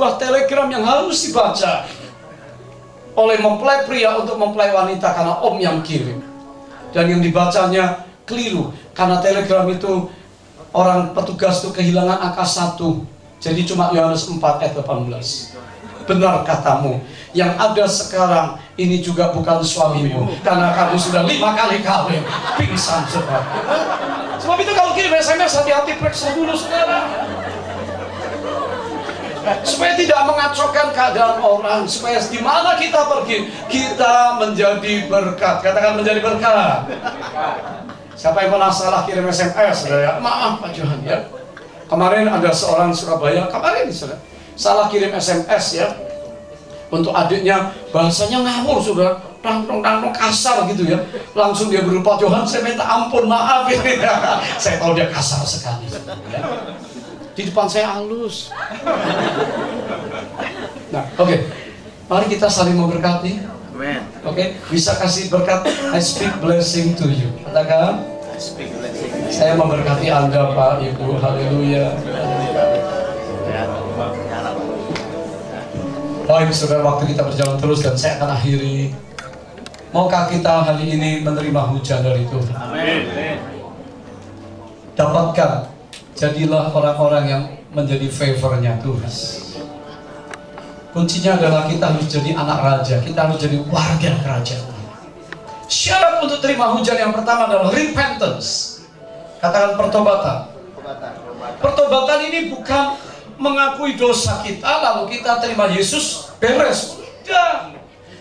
sebuah telegram yang harus dibaca oleh mempelai pria untuk mempelai wanita karena om yang kirim. Dan yang dibacanya keliru karena telegram itu orang petugas itu kehilangan angka 1. Jadi cuma Yohanes 4 ayat 18. Benar katamu, yang ada sekarang ini juga bukan suamimu, karena kamu sudah 5 kali kawin. Pingsan saudara. Sebab itu kalau kirim SMS hati-hati, periksa dulu saudara, supaya tidak mengacaukan keadaan orang, supaya di mana kita pergi kita menjadi berkat. Katakan menjadi berkat. Siapa yang pernah salah kirim SMS saudara? Maaf Pak Johan ya. Kemarin ada seorang Surabaya, kemarin saudara, salah kirim SMS ya untuk adiknya, bahasanya ngawur saudara, tang kasar gitu ya. Langsung dia berupa, Johan saya minta ampun, maaf ya. Saya tahu dia kasar sekali ya. Di depan saya halus. Nah, oke. Mari kita saling memberkati. Oke, bisa kasih berkat. I speak blessing to you. Katakan, saya memberkati Anda Pak Ibu. Haleluya. Baik saudara, waktu kita berjalan terus dan saya akan akhiri. Maukah kita hari ini menerima hujan dari Tuhan? Amin. Dapatkan, jadilah orang-orang yang menjadi favornya Tuhan. Kuncinya adalah kita harus jadi anak raja, kita harus jadi warga kerajaan. Syarat untuk terima hujan yang pertama adalah repentance. Katakan pertobatan. Pertobatan ini bukan mengakui dosa kita lalu kita terima Yesus beres. Tidak.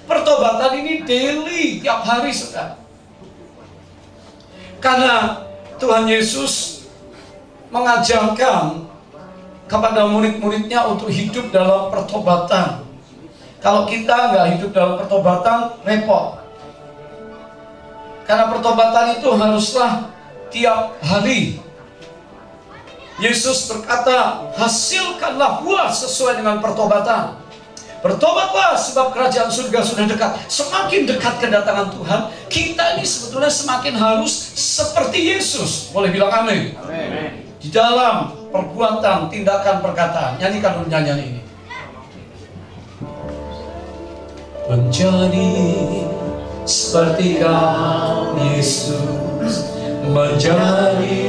Pertobatan ini daily, tiap hari saudara. Karena Tuhan Yesus mengajarkan kepada murid-muridnya untuk hidup dalam pertobatan. Kalau kita nggak hidup dalam pertobatan, repot. Karena pertobatan itu haruslah tiap hari. Yesus berkata, hasilkanlah buah sesuai dengan pertobatan. Bertobatlah sebab kerajaan surga sudah dekat. Semakin dekat kedatangan Tuhan, kita ini sebetulnya semakin harus seperti Yesus. Boleh bilang amin? Amin. Di dalam perbuatan, tindakan, perkataan. Nyanyikan dulu nyanyian ini. Menjadi seperti Kau Yesus, menjadi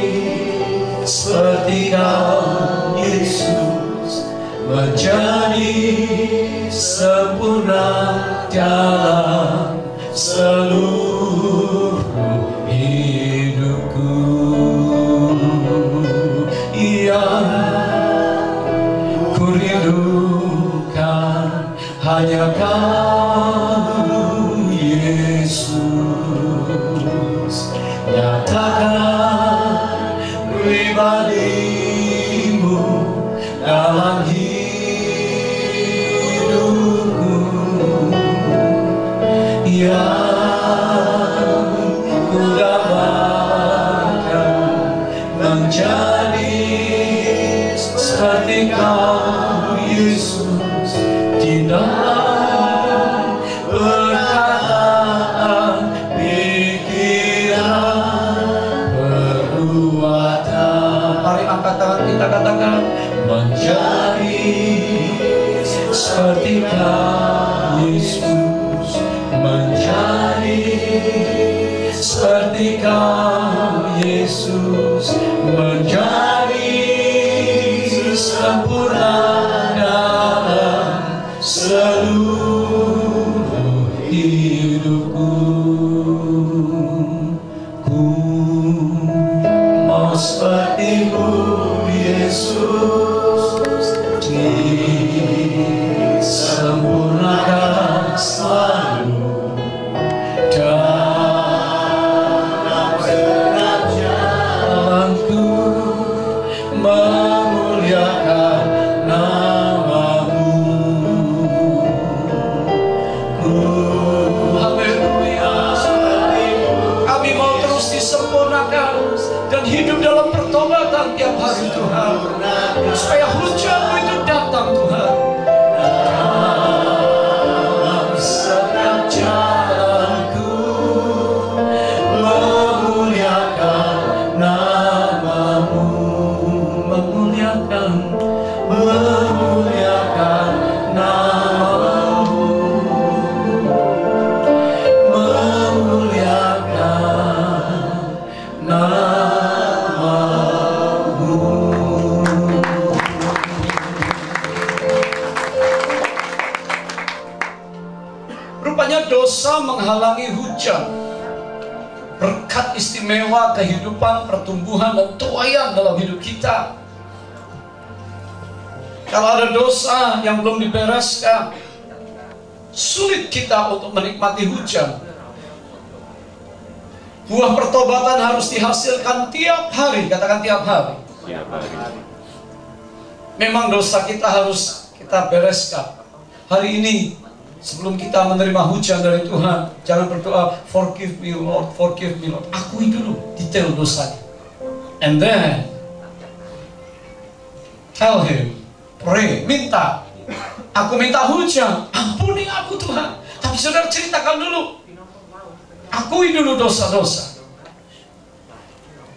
seperti Kau Yesus, menjadi sempurna dalam seluruh hidupku. Yang ku rindukan hanya Kau Yesus. Nyatakan pribadimu dalam hidupku. Yang ku dapatkan menjadi seperti Kau Yesus di dalam perkataan, pikiran, perbuatan. Mari angkat tangan kita katakan, menjadi seperti Kau Yesus, menjadi seperti Kau Yesus, menjadi sempurna dalam seluruh hidupku. Ku mau seperti-Mu Yesus, disempurnakan selalu dalam kerajaan-Ku, memuliakan nama-Mu. Haleluya. Kami mau terus disempurnakan dan hidup dalam pertobatan tiap hari Tuhan, supaya hujan-Mu itu datang Tuhan. dosa menghalangi hujan, berkat istimewa kehidupan, pertumbuhan, dan tuaian dalam hidup kita. Kalau ada dosa yang belum dibereskan, sulit kita untuk menikmati hujan. Buah pertobatan harus dihasilkan tiap hari. Katakan tiap hari. Memang dosa kita harus kita bereskan. Hari ini sebelum kita menerima hujan dari Tuhan, jangan berdoa, forgive me Lord, forgive me Lord. Akui dulu detail dosanya. And then tell Him, pray, minta. Aku minta hujan, ampuni aku Tuhan. Tapi saudara ceritakan dulu. Akui dulu dosa-dosa.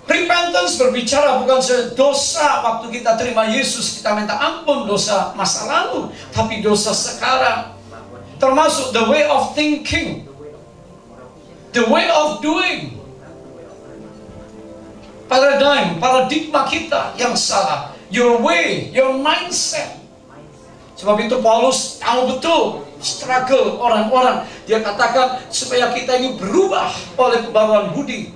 Repentance berbicara bukan dosa waktu kita terima Yesus, kita minta ampun dosa masa lalu, tapi dosa sekarang. Termasuk the way of thinking, the way of doing, paradigma kita yang salah, your way, your mindset. Sebab itu Paulus tahu betul struggle orang-orang. Dia katakan supaya kita ini berubah oleh kebaruan budi.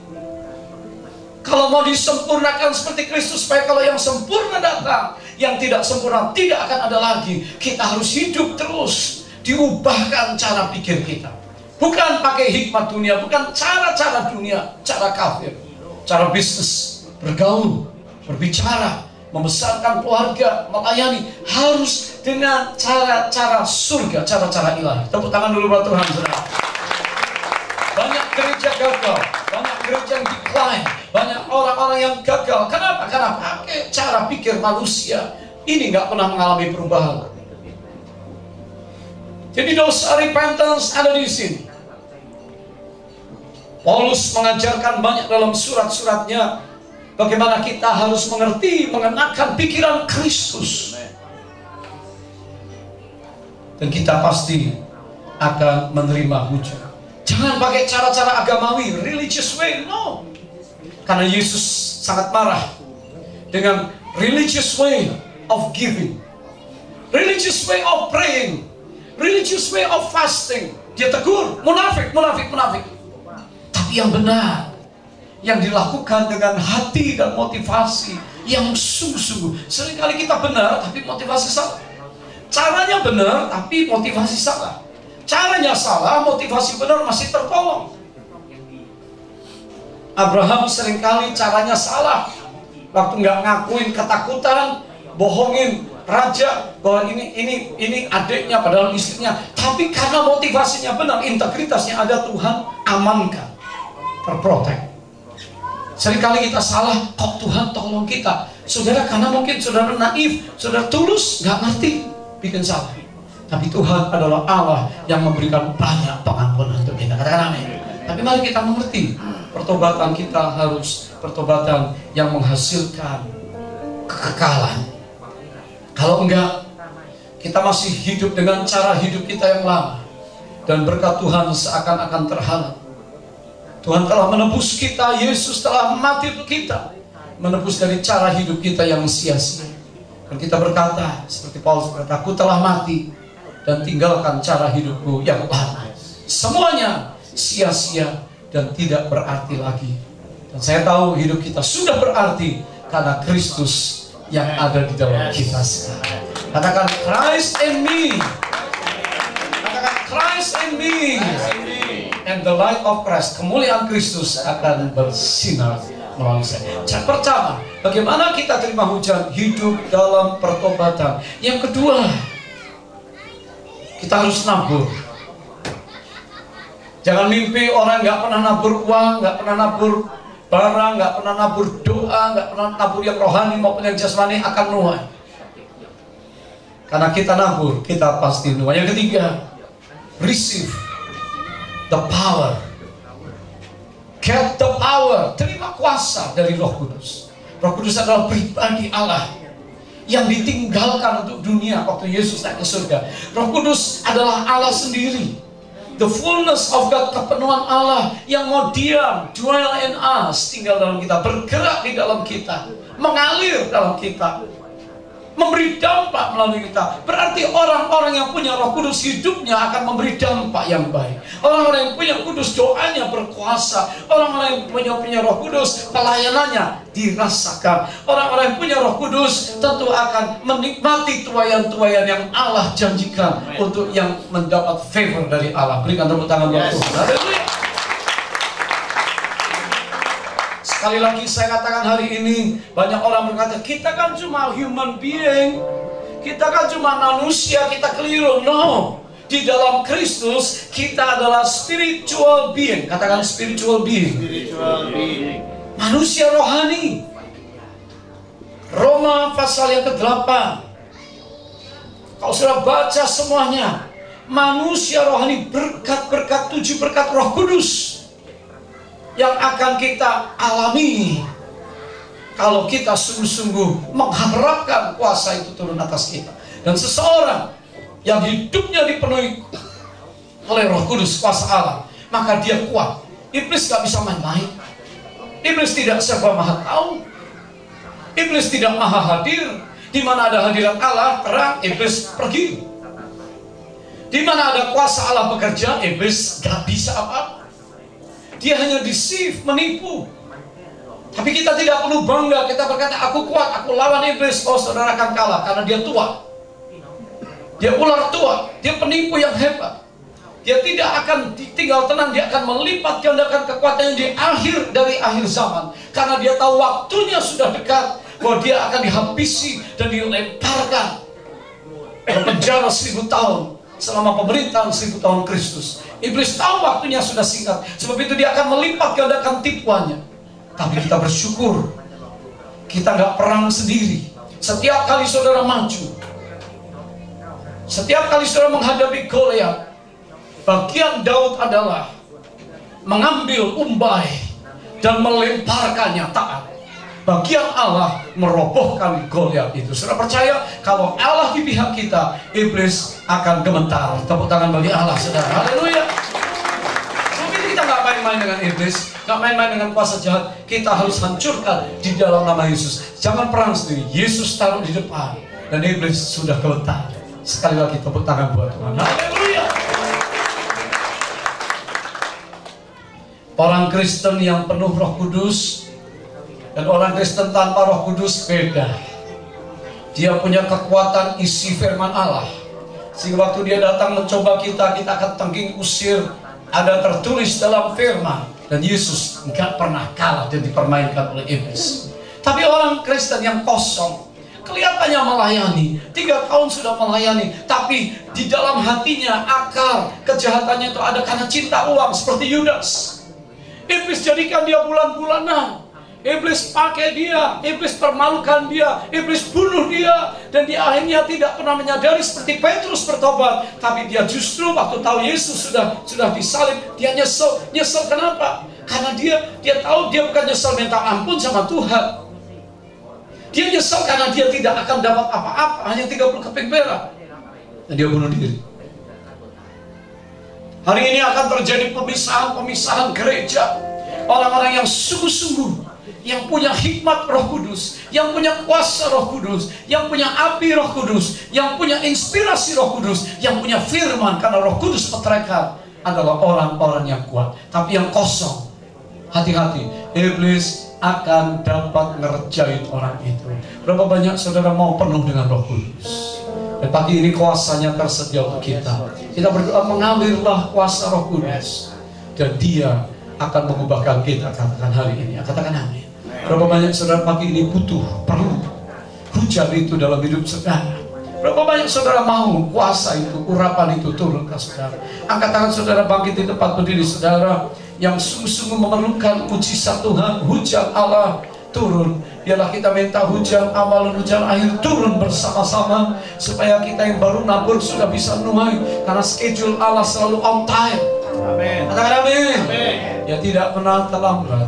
Kalau mau disempurnakan seperti Kristus, supaya kalau yang sempurna datang, yang tidak sempurna tidak akan ada lagi. Kita harus hidup terus, diubahkan cara pikir kita. Bukan pakai hikmat dunia, bukan cara-cara dunia, cara kafir, cara bisnis, bergaul, berbicara, membesarkan keluarga, melayani, harus dengan cara-cara surga, cara-cara ilahi. Tepuk tangan dulu buat Tuhan, saudara. Banyak gereja gagal, banyak gereja yang decline, banyak orang-orang yang gagal. Kenapa? Karena pakai cara pikir manusia. Ini nggak pernah mengalami perubahan. Jadi dosa repentance ada di sini. Paulus mengajarkan banyak dalam surat-suratnya bagaimana kita harus mengerti, mengenakan pikiran Kristus. Dan kita pasti akan menerima hujan. Jangan pakai cara-cara agamawi, religious way, no. Karena Yesus sangat marah dengan religious way of giving, religious way of praying, religious way of fasting. Dia tegur, munafik, munafik, munafik. Tapi yang benar, yang dilakukan dengan hati dan motivasi yang sungguh-sungguh. Seringkali kita benar, tapi motivasi salah. Caranya benar, tapi motivasi salah. Caranya salah, motivasi benar masih tertolong. Abraham seringkali caranya salah. Waktu nggak ngakuin ketakutan, bohongin raja bahwa ini adiknya padahal istrinya. Tapi karena motivasinya benar, integritasnya ada, Tuhan amankan, terprotek. Seringkali kita salah, kok Tuhan tolong kita. Saudara, karena mungkin saudara naif, saudara tulus, nggak ngerti, bikin salah. Tapi Tuhan adalah Allah yang memberikan banyak pengampunan untuk kita. Katakan amin. Tapi mari kita mengerti, pertobatan kita harus pertobatan yang menghasilkan kekekalan. Kalau enggak, kita masih hidup dengan cara hidup kita yang lama, dan berkat Tuhan seakan-akan terhalang. Tuhan telah menebus kita, Yesus telah mati untuk kita, menebus dari cara hidup kita yang sia-sia. Dan kita berkata, seperti Paulus berkata, aku telah mati dan tinggalkan cara hidupku yang lama. Semuanya sia-sia dan tidak berarti lagi. Dan saya tahu hidup kita sudah berarti karena Kristus yang ada di dalam kita sekarang. Katakan Christ in me. Katakan Christ in me. And the light of Christ, kemuliaan Kristus akan bersinar melalui saya. Pertama, bagaimana kita terima hujan? Hidup dalam pertobatan. Yang kedua, kita harus nabur. Jangan mimpi orang nggak pernah nabur uang, nggak pernah nabur barang, nggak pernah nabur doa, nggak pernah nabur yang rohani maupun yang jasmani akan nuai. Karena kita nabur, kita pasti nuai. Yang ketiga, receive the power. Get the power. Terima kuasa dari Roh Kudus. Roh Kudus adalah pribadi Allah yang ditinggalkan untuk dunia waktu Yesus naik ke surga. Roh Kudus adalah Allah sendiri, the fullness of God, kepenuhan Allah yang mau diam, dwell in us, tinggal dalam kita, bergerak di dalam kita, mengalir dalam kita. memberi dampak melalui kita. Berarti orang-orang yang punya Roh Kudus hidupnya akan memberi dampak yang baik. Orang-orang yang punya Kudus doanya berkuasa. Orang-orang yang punya Roh Kudus pelayanannya dirasakan. Orang-orang yang punya Roh Kudus tentu akan menikmati tuayan-tuayan yang Allah janjikan untuk yang mendapat favor dari Allah. Berikan tepuk tangan buat Tuhan. Haleluya. Sekali lagi saya katakan hari ini, banyak orang berkata, kita kan cuma human being, kita kan cuma manusia, kita keliru. No, di dalam Kristus kita adalah spiritual being. Katakan spiritual being. Spiritual being. Manusia rohani. Roma pasal yang ke-8. Kalau sudah baca semuanya, manusia rohani, berkat-berkat, 7 berkat Roh Kudus yang akan kita alami kalau kita sungguh-sungguh mengharapkan kuasa itu turun atas kita. Dan seseorang yang hidupnya dipenuhi oleh Roh Kudus, kuasa Allah, maka dia kuat. Iblis gak bisa main-main. Iblis tidak serba maha tahu. Iblis tidak maha hadir. Di mana ada hadirat Allah, terang, iblis pergi. Di mana ada kuasa Allah bekerja, iblis gak bisa apa-apa. Dia hanya deceive, menipu. Tapi kita tidak perlu bangga. Kita berkata, aku kuat, aku lawan iblis. Oh, saudara akan kalah karena dia tua. Dia ular tua. Dia penipu yang hebat. Dia tidak akan tinggal tenang. Dia akan melipat gandakan kekuatannya di akhir zaman. Karena dia tahu waktunya sudah dekat, bahwa dia akan dihabisi dan dilemparkan ke penjara 1000 tahun. Selama pemerintahan 1000 tahun Kristus. Iblis tahu waktunya sudah singkat. Sebab itu dia akan melipat gandakan tipuannya. Tapi kita bersyukur, kita nggak perang sendiri. Setiap kali saudara maju, setiap kali saudara menghadapi Goliat, bagian Daud adalah mengambil umbai dan melemparkannya taat. Bagian Allah merobohkan Goliat itu. Saudara percaya kalau Allah di pihak kita, iblis akan gemetar. Tepuk tangan bagi Allah, saudara. Haleluya. Mungkin kita nggak main-main dengan iblis, nggak main-main dengan kuasa jahat. Kita harus hancurkan di dalam nama Yesus. Jangan perang sendiri. Yesus taruh di depan dan iblis sudah gemetar. Sekali lagi tepuk tangan buat Tuhan. Haleluya. Orang Kristen yang penuh Roh Kudus dan orang Kristen tanpa Roh Kudus beda. Dia punya kekuatan isi firman Allah. Sehingga waktu dia datang mencoba kita akan tengking usir. Ada tertulis dalam firman. Dan Yesus nggak pernah kalah dan dipermainkan oleh iblis. Tapi orang Kristen yang kosong, kelihatannya melayani, 3 tahun sudah melayani, tapi di dalam hatinya akar kejahatannya itu ada karena cinta uang, seperti Yudas. Iblis jadikan dia bulan-bulanan. Iblis pakai dia, iblis permalukan dia, iblis bunuh dia, dan di akhirnya tidak pernah menyadari seperti Petrus bertobat. Tapi dia justru waktu tahu Yesus sudah disalib, dia nyesel. Nyesel kenapa? Karena dia tahu dia bukan nyesel minta ampun sama Tuhan. Dia nyesel karena dia tidak akan dapat apa-apa, hanya 30 keping perak. Dan dia bunuh diri. Hari ini akan terjadi pemisahan gereja. Orang-orang yang sungguh-sungguh, yang punya hikmat Roh Kudus, yang punya kuasa Roh Kudus, yang punya api Roh Kudus, yang punya inspirasi Roh Kudus, yang punya firman karena Roh Kudus meteraikan, adalah orang-orang yang kuat. Tapi yang kosong, hati-hati, iblis akan dapat ngerjain orang itu. Berapa banyak saudara mau penuh dengan Roh Kudus? Dan pagi ini kuasanya tersedia untuk kita. Kita berdoa, mengalirlah kuasa Roh Kudus, dan dia akan mengubahkan kita. Katakan hari ini, katakan amin. Berapa banyak saudara pagi ini perlu hujan itu dalam hidup saudara? Berapa banyak saudara mau kuasa itu, urapan itu turun ke saudara? Angkat tangan saudara, bangkit di tempat berdiri saudara yang sungguh-sungguh memerlukan mujizat Tuhan, hujan Allah turun. Biarlah kita minta hujan awal dan hujan akhir turun bersama-sama, supaya kita yang baru nabur sudah bisa nuai, karena schedule Allah selalu on time. Amin. Katakan amin. Amin. Ya tidak pernah terlambat,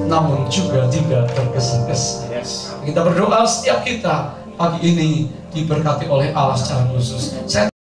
namun juga tidak tergesa-gesa. Yes. Kita berdoa setiap kita pagi ini diberkati oleh Allah secara khusus.